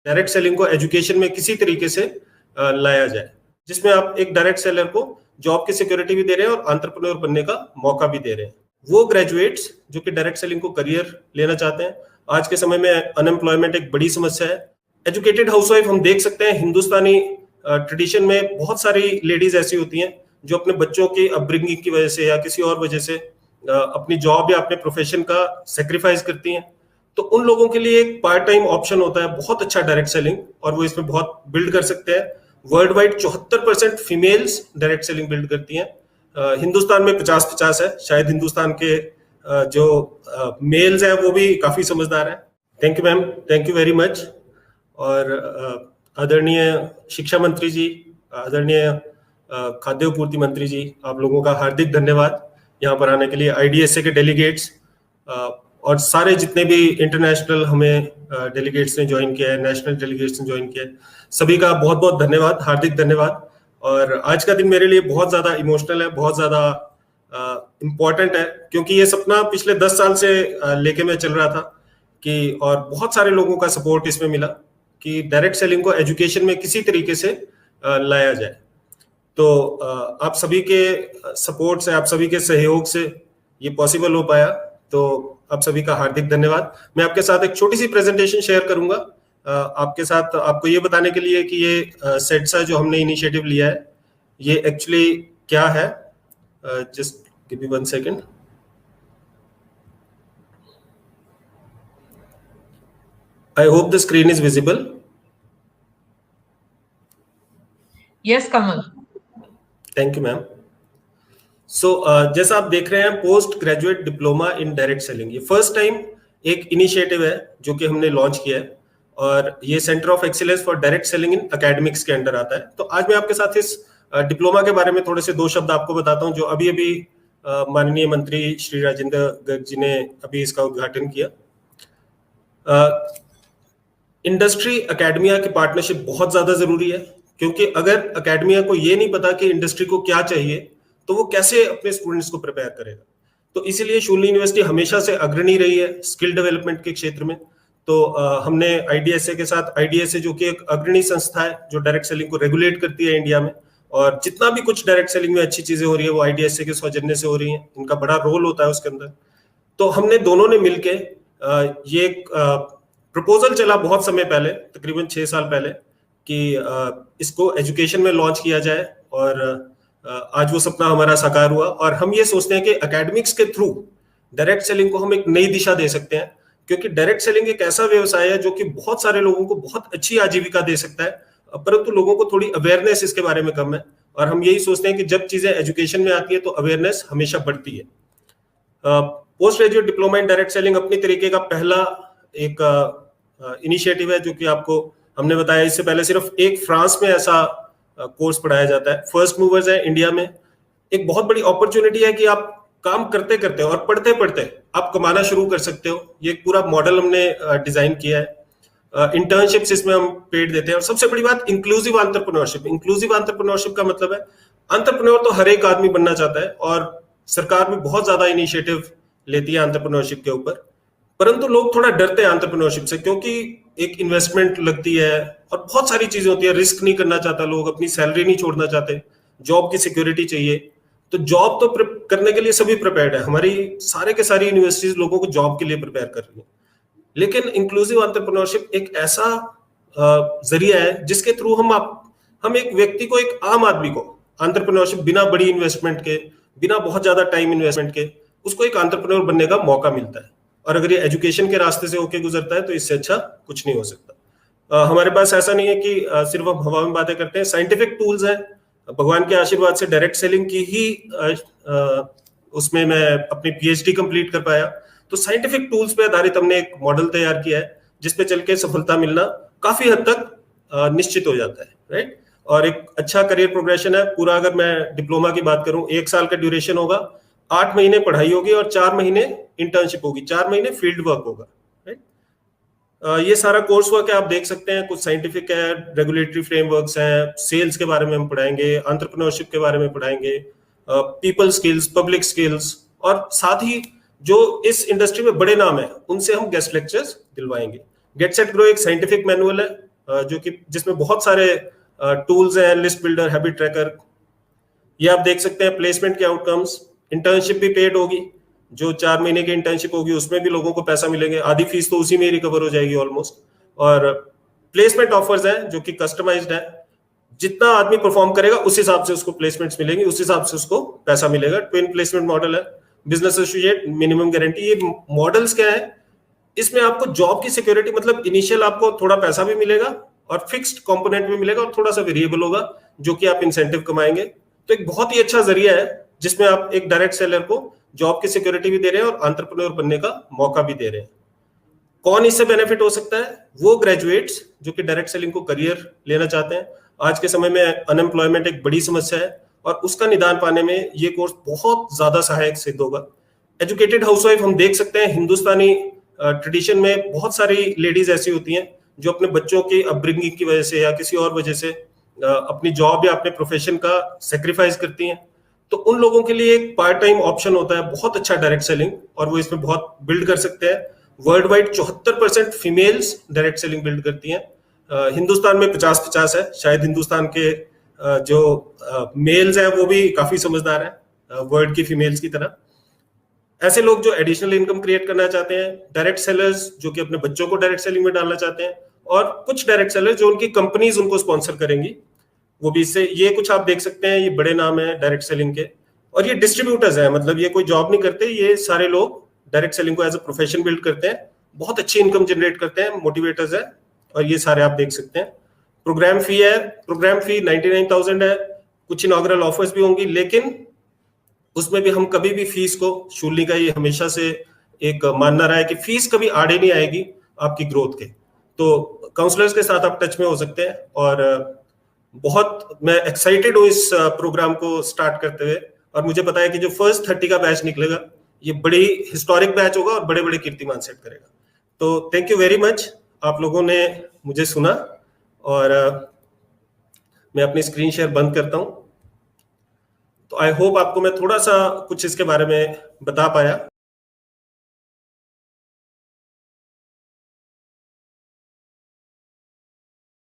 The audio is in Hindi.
डायरेक्ट सेलिंग को एजुकेशन में किसी तरीके से लाया जाए, जिसमें आप एक डायरेक्ट सेलर को जॉब की सिक्योरिटी भी दे रहे हैं और एंटरप्रेन्योर बनने का मौका भी दे रहे हैं। वो ग्रेजुएट्स जो कि डायरेक्ट सेलिंग को करियर लेना चाहते हैं, आज के समय में अनएम्प्लॉयमेंट एक बड़ी समस्या है। एजुकेटेड हाउसवाइफ हम देख सकते हैं हिंदुस्तानी ट्रेडिशन में बहुत सारी लेडीज ऐसी होती हैं जो अपने बच्चों की अपब्रिंगिंग की वजह से या किसी और वजह से अपनी जॉब या अपने प्रोफेशन का सेक्रीफाइस करती हैं। तो उन लोगों के लिए एक पार्ट टाइम ऑप्शन होता है बहुत अच्छा डायरेक्ट सेलिंग, और वो इसमें बहुत बिल्ड कर सकते हैं। World wide 74% females direct selling build करती हैं। हिंदुस्तान में 50-50 है, शायद हिंदुस्तान के जो मेल्स हैं वो भी काफी समझदार हैं। Thank you ma'am, thank you very much. और आदरणीय शिक्षा मंत्री जी, आदरणीय खाद्य आपूर्ति मंत्री जी, आप लोगों का हार्दिक धन्यवाद यहाँ पर आने के लिए। IDSA के डेलीगेट्स और सारे जितने भी इंटरनेशनल हमें डेलीगेट्स ने ज्वाइन किया है, नेशनल डेलीगेट्स ने ज्वाइन किया है, सभी का बहुत बहुत धन्यवाद, हार्दिक धन्यवाद। और आज का दिन मेरे लिए बहुत ज्यादा इमोशनल है, बहुत ज्यादा इम्पोर्टेंट है, क्योंकि ये सपना पिछले 10 साल से लेके मैं चल रहा था कि, और बहुत सारे लोगों का सपोर्ट इसमें मिला कि डायरेक्ट सेलिंग को एजुकेशन में किसी तरीके से लाया जाए। तो आप सभी के सपोर्ट से, आप सभी के सहयोग से ये पॉसिबल हो पाया, तो आप सभी का हार्दिक धन्यवाद। मैं आपके साथ एक छोटी सी प्रेजेंटेशन शेयर करूंगा आपके साथ, आपको ये बताने के लिए कि ये सेट्सा जो हमने इनिशिएटिव लिया है ये एक्चुअली क्या है। Just give me 1 second. I hope the screen is visible. Yes Kamal. Thank you ma'am. So जैसा आप देख रहे हैं, post graduate diploma in direct selling, ये फर्स्ट टाइम एक इनिशिएटिव है जो कि हमने लॉन्च किया है, और ये centre of excellence for direct selling in academics के अंडर आता है। तो आज मैं आपके साथ इस डिप्लोमा के बारे में थोड़े से 2 शब्द आपको बताता हूं, जो अभी अभी माननीय मंत्री श्री राजेंद्र गर्ग जी ने अभी इसका उद्घाटन किया। इंडस्ट्री एकेडमिया की पार्टनरशिप बहुत ज्यादा जरूरी है, क्योंकि अगर एकेडमिया को ये नहीं पता कि इंडस्ट्री को क्या चाहिए तो वो कैसे अपने स्टूडेंट्स को प्रिपेयर करेगा। तो इसीलिए शूलिनी यूनिवर्सिटी हमेशा से अग्रणी रही है स्किल डेवलपमेंट के क्षेत्र में। तो हमने IDSA के साथ, IDSA जो कि एक अग्रणी संस्था है जो डायरेक्ट सेलिंग को रेगुलेट करती है इंडिया में, और जितना भी कुछ डायरेक्ट सेलिंग में अच्छी चीजें हो रही है वो IDSA के सौजन्य से हो रही हैं, इनका बड़ा रोल होता है उसके अंदर। तो हमने दोनों ने मिलके ये एक प्रपोजल चला बहुत समय पहले, तकरीबन 6 साल पहले, कि इसको एजुकेशन में लॉन्च किया जाए, और आज वो सपना हमारा साकार हुआ। और हम ये सोचते हैं कि एकेडमिक्स के थ्रू डायरेक्ट सेलिंग को हम एक नई दिशा दे सकते हैं, क्योंकि डायरेक्ट सेलिंग एक ऐसा व्यवसाय है जो कि बहुत सारे लोगों को बहुत अच्छी आजीविका दे सकता है, परंतु लोगों को थोड़ी अवेयरनेस इसके बारे में कम है। और हम यही सोचते हैं कि जब चीजें एजुकेशन में आती है तो अवेयरनेस हमेशा बढ़ती है। Post graduate diploma in direct selling अपनी तरीके का पहला एक इनिशिएटिव है, जो कि आपको हमने बताया। इससे पहले सिर्फ एक फ्रांस में ऐसा कोर्स पढ़ाया जाता है। फर्स्ट मूवर्स है इंडिया में। एक बहुत बड़ी अपॉर्चुनिटी है कि आप काम करते करते और पढ़ते पढ़ते आप कमाना शुरू कर सकते हो। ये एक पूरा मॉडल हमने डिजाइन किया है। इंटर्नशिप्स इसमें हम पेड देते हैं, और सबसे बड़ी बात इंक्लूसिव एंटरप्रेन्योरशिप। इंक्लूसिव एंटरप्रेन्योरशिप का मतलब है एंटरप्रेन्योर तो हर एक आदमी बनना चाहता है, और सरकार भी बहुत ज्यादा इनिशिएटिव लेती है एंटरप्रेन्योरशिप के ऊपर, परंतु लोग थोड़ा डरते हैं एंटरप्रेन्योरशिप से, क्योंकि एक इन्वेस्टमेंट लगती है और बहुत सारी चीजें होती है। रिस्क नहीं करना चाहता लोग, अपनी सैलरी नहीं छोड़ना चाहते, जॉब की सिक्योरिटी चाहिए। तो जॉब तो करने के लिए सभी प्रिपेयर्ड है, हमारी सारे के सारी यूनिवर्सिटीज लोगों को जॉब के लिए प्रिपेयर कर रही है। लेकिन इंक्लूसिव एंटरप्रेन्योरशिप एक ऐसा जरिया है जिसके थ्रू हम एक व्यक्ति को, एक आम आदमी को एंटरप्रेन्योरशिप बिना बड़ी इन्वेस्टमेंट के, बिना बहुत ज्यादा टाइम इन्वेस्टमेंट के, उसको एक एंटरप्रेन्योर बनने का मौका मिलता है। और अगर ये एजुकेशन के रास्ते से होके गुजरता है तो इससे अच्छा कुछ नहीं हो सकता। हमारे पास ऐसा नहीं है कि सिर्फ हम हवा में बातें करते हैं। साइंटिफिक टूल्स हैं, भगवान के आशीर्वाद से डायरेक्ट सेलिंग की ही उसमें मैं अपनी PhD कंप्लीट कर पाया। तो साइंटिफिक टूल्स पे आधारित हमने एक मॉडल तैयार किया है जिसपे चल के सफलता मिलना काफी हद तक निश्चित हो जाता है, राइट। और एक अच्छा करियर प्रोग्रेशन है पूरा। अगर मैं डिप्लोमा की बात करूं, 1 साल का ड्यूरेशन होगा, 8 महीने पढ़ाई होगी और 4 महीने इंटर्नशिप होगी, 4 महीने फील्ड वर्क होगा, राइट। ये सारा कोर्स वर्क है, आप देख सकते हैं। कुछ साइंटिफिक है, रेगुलेटरी फ्रेमवर्क्स हैं, सेल्स के बारे में हम पढ़ाएंगे, एंटरप्रेन्योरशिप के बारे में पढ़ाएंगे, पीपल स्किल्स, पब्लिक स्किल्स, और साथ ही जो इस इंडस्ट्री में बड़े नाम है उनसे हम गेस्ट लेक्चर्स दिलवाएंगे। गेट सेट ग्रो एक साइंटिफिक मैनुअल है जो कि जिसमें बहुत सारे टूल्स हैं, लिस्ट बिल्डर, हैबिट ट्रैकर। ये आप देख सकते हैं प्लेसमेंट के आउटकम्स। इंटर्नशिप भी पेड होगी, जो 4 महीने की इंटर्नशिप होगी उसमें भी लोगों को पैसा मिलेंगे, आधी फीस तो उसी में ही रिकवर हो जाएगी ऑलमोस्ट। और प्लेसमेंट ऑफर्स हैं जो कि कस्टमाइज्ड है, जितना आदमी परफॉर्म करेगा उस हिसाब से उसको प्लेसमेंट्स मिलेंगी, उस हिसाब से उसको पैसा मिलेगा। ट्विन प्लेसमेंट मॉडल है, बिजनेस एसोसिएट, मिनिमम गारंटी। ये मॉडल्स क्या है, इसमें आपको जॉब की सिक्योरिटी, मतलब इनिशियल आपको थोड़ा पैसा भी मिलेगा और फिक्स्ड कंपोनेंट भी मिलेगा और थोड़ा सा वेरिएबल होगा जो कि आप इंसेंटिव कमाएंगे। तो एक बहुत ही अच्छा जरिया है जिसमें आप एक डायरेक्ट सेलर को जॉब की सिक्योरिटी भी दे रहे हैं और एंटरप्रेन्योर बनने का मौका भी दे रहे हैं। कौन इससे बेनिफिट हो सकता है? वो ग्रेजुएट्स जो कि डायरेक्ट सेलिंग को करियर लेना चाहते हैं। आज के समय में अनएम्प्लॉयमेंट एक बड़ी समस्या है और उसका निदान पाने में ये कोर्स बहुत ज्यादा सहायक सिद्ध होगा। एजुकेटेड हाउसवाइफ हम देख सकते हैं, हिंदुस्तानी ट्रेडिशन में बहुत सारी लेडीज ऐसी होती हैं जो अपने बच्चों की अपब्रिंगिंग की वजह से या किसी और वजह से अपनी जॉब या अपने प्रोफेशन का सेक्रीफाइस करती हैं। तो उन लोगों के लिए एक पार्ट टाइम ऑप्शन होता है बहुत अच्छा डायरेक्ट सेलिंग, और वो इसमें बहुत बिल्ड कर सकते हैं। World wide 74% females direct selling build करती हैं। हिंदुस्तान में 50-50 है। शायद हिंदुस्तान के जो मेल्स हैं वो भी काफी समझदार हैं वर्ल्ड की फीमेल्स की तरह। ऐसे लोग जो एडिशनल इनकम क्रिएट करना चाहते हैं, डायरेक्ट सेलर्स जो कि अपने बच्चों को डायरेक्ट सेलिंग में डालना चाहते हैं, और कुछ डायरेक्ट सेलर्स जो उनकी कंपनीज उनको स्पॉन्सर करेंगी, वो भी इससे। ये कुछ आप देख सकते हैं, ये बड़े नाम है डायरेक्ट सेलिंग के। और ये डिस्ट्रीब्यूटर्स हैं, मतलब ये कोई जॉब नहीं करते, ये सारे लोग डायरेक्ट सेलिंग को एज अ प्रोफेशन बिल्ड करते हैं, बहुत अच्छी इनकम जनरेट करते हैं, मोटिवेटर्स है। और ये सारे आप देख सकते हैं। प्रोग्राम फी है, प्रोग्राम फी 99,000 है। कुछ इनॉग्रल ऑफर्स भी होंगी, लेकिन उसमें भी हम कभी भी फीस को, शूलिनी का ये हमेशा से एक मानना रहा है कि फीस कभी आड़े नहीं आएगी आपकी ग्रोथ के। तो काउंसलर्स के साथ आप टच में हो सकते हैं। और बहुत मैं एक्साइटेड हूँ इस प्रोग्राम को स्टार्ट करते हुए, और मुझे पता है कि जो फर्स्ट 30 का बैच निकलेगा ये बड़ी हिस्टोरिक बैच होगा और बड़े बड़े कीर्तिमान सेट करेगा। तो थैंक यू वेरी मच, आप लोगों ने मुझे सुना। और मैं अपनी स्क्रीन शेयर बंद करता हूं। तो आई होप आपको मैं थोड़ा सा कुछ इसके बारे में बता पाया।